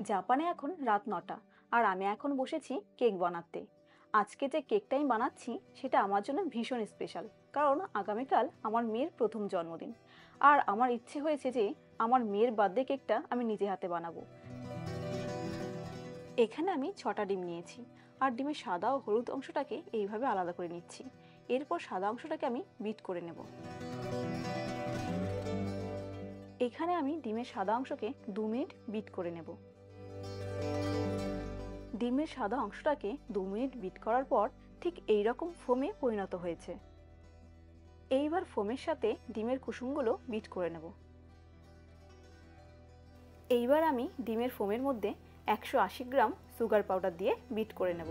জাপানে এখন রাত ৯টা আর আমি এখন বসেছি কেক বানাতে। আজকে যে কেকটা আমি বানাচ্ছি সেটা আমার জন্য ভীষণ স্পেশাল, কারণ আগামীকাল আমার মেয়ের প্রথম জন্মদিন। আর আমার ইচ্ছে হয়েছে যে আমার মেয়ের বার্থডে কেকটা আমি নিজে হাতে বানাবো। এখানে আমি ৬টা ডিম নিয়েছি আর ডিমের সাদা ও হলুদ অংশটাকে এইভাবে আলাদা করে নিচ্ছি। এরপর সাদা অংশটাকে আমি বিট করে নেব। এখানে আমি ডিমের সাদা অংশকে ২ মিনিট বিট করে নেব। ডিমের সাদা অংশটাকে ২ মিনিট বিট করার পর ঠিক এই রকম ফোমে পরিণত হয়েছে। এইবার ফোমের সাথে ডিমের কুসুমগুলো বিট করে নেব। এইবার আমি ডিমের ফোমের মধ্যে ১৮০ গ্রাম সুগার পাউডার দিয়ে বিট করে নেব।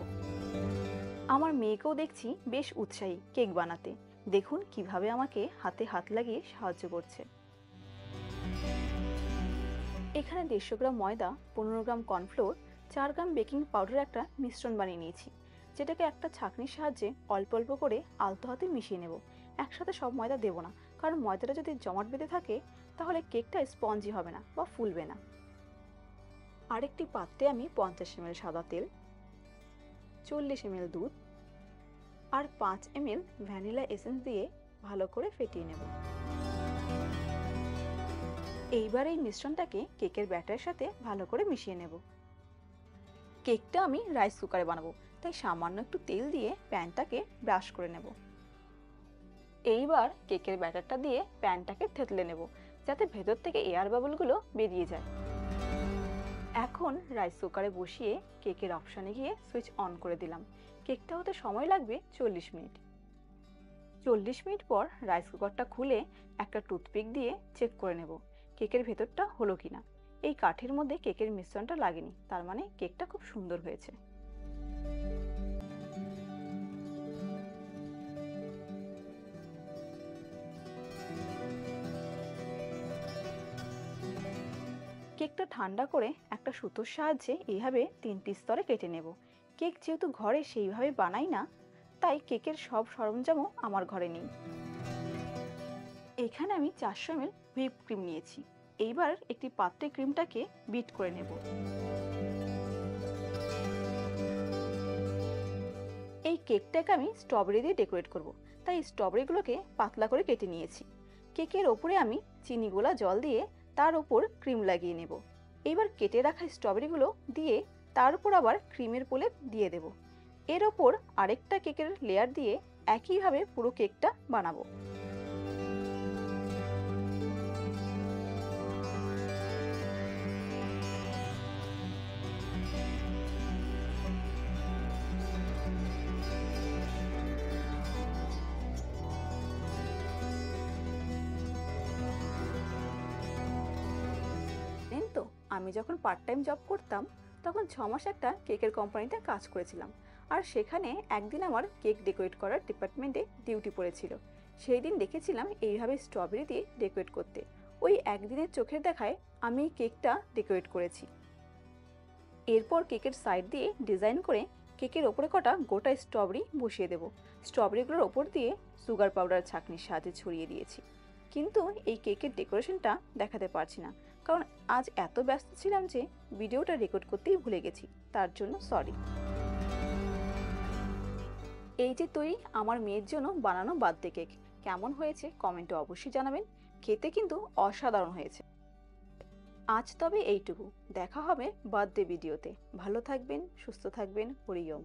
আমার মেয়েকেও দেখছি বেশ উৎসাহী কেক বানাতে। দেখুন কিভাবে আমাকে হাতে হাত লাগিয়ে সাহায্য করছে। এখানে ১৫০ গ্রাম ময়দা, ১৫ গ্রাম কর্নফ্লোর, ৪ গ্রাম বেকিং পাউডার একটা মিশ্রণ বানিয়ে নিয়েছি, যেটাকে একটা ছাঁকনির সাহায্যে অল্প অল্প করে আলতো হাতে মিশিয়ে নেব। একসাথে সব ময়দা দেবো না, কারণ ময়দাটা যদি জমাট বেঁধে থাকে তাহলে কেকটা স্পঞ্জি হবে না বা ফুলবে না। আরেকটি পাত্রে আমি ৫০ ml সাদা তেল, ৪০ ml দুধ আর ৫ ml ভ্যানিলা এসেন্স দিয়ে ভালো করে ফেটিয়ে নেব। এইবার এই মিশ্রণটাকে কেকের ব্যাটারের সাথে ভালো করে মিশিয়ে নেব। কেকটা আমি রাইস কুকারে বানাবো, তাই সামান্য একটু তেল দিয়ে প্যানটাকে ব্রাশ করে নেব। এইবার কেকের ব্যাটারটা দিয়ে প্যানটাকে থেতলে নেব, যাতে ভেতর থেকে এয়ার বাবলগুলো বেরিয়ে যায়। এখন রাইস কুকারে বসিয়ে কেকের অপশানে গিয়ে সুইচ অন করে দিলাম। কেকটা হতে সময় লাগবে ৪০ মিনিট। ৪০ মিনিট পর রাইস কুকারটা খুলে একটা টুথপিক দিয়ে চেক করে নেব কেকের ভেতরটা হলো কিনা। এই কাঠের মধ্যে কেকের মিশ্রণটা লাগেনি, তার মানে কেকটা খুব সুন্দর হয়েছে। কেকটা ঠান্ডা করে একটা সুতোর সাহায্যে এইভাবে ৩টি স্তরে কেটে নেব। কেক যেহেতু ঘরে সেইভাবে বানাই না, তাই কেকের সব সরঞ্জামও আমার ঘরে নেই। এখানে আমি ৪০০ ml হুইপ ক্রিম নিয়েছি। এইবার একটি পাত্রে ক্রিমটাকে বিট করে নেব। এই কেকটাকে আমি স্ট্রবেরি দিয়ে ডেকোরেট করব, তাই স্ট্রবেরিগুলোকে পাতলা করে কেটে নিয়েছি। কেকের ওপরে আমি চিনি গোলা জল দিয়ে তার ওপর ক্রিম লাগিয়ে নেব। এইবার কেটে রাখা স্ট্রবেরিগুলো দিয়ে তার উপর আবার ক্রিমের প্রলেপ দিয়ে দেব। এর ওপর আরেকটা কেকের লেয়ার দিয়ে একইভাবে পুরো কেকটা বানাবো। জানেন তো, আমি যখন পার্ট টাইম জব করতাম তখন ৬ মাস একটা কেকের কোম্পানিতে কাজ করেছিলাম। আর সেখানে একদিন আমার কেক ডেকোরেট করার ডিপার্টমেন্টে ডিউটি পড়েছিল। সেই দিন দেখেছিলাম এইভাবে স্ট্রবেরি দিয়ে ডেকোরেট করতে। ওই একদিনের চোখের দেখায় আমি এই কেকটা ডেকোরেট করেছি। এরপর কেকের সাইড দিয়ে ডিজাইন করে কেকের ওপরে কটা গোটা স্ট্রবেরি বসিয়ে দেব। স্ট্রবেরিগুলোর ওপর দিয়ে সুগার পাউডার ছাঁকনির সাহায্যে ছড়িয়ে দিয়েছি। কিন্তু এই কেকের ডেকোরেশনটা দেখাতে পারছি না, কারণ আজ এত ব্যস্ত ছিলাম যে ভিডিওটা রেকর্ড করতেই ভুলে গেছি। তার জন্য সরি। এই যে তৈরি আমার মেয়ের জন্য বানানো বার্থডে কেক, কেমন হয়েছে কমেন্টে অবশ্যই জানাবেন। খেতে কিন্তু অসাধারণ হয়েছে। আজ তবে এইটুকু। দেখা হবে বার্থডে ভিডিওতে। ভালো থাকবেন, সুস্থ থাকবেন। হরি ওম।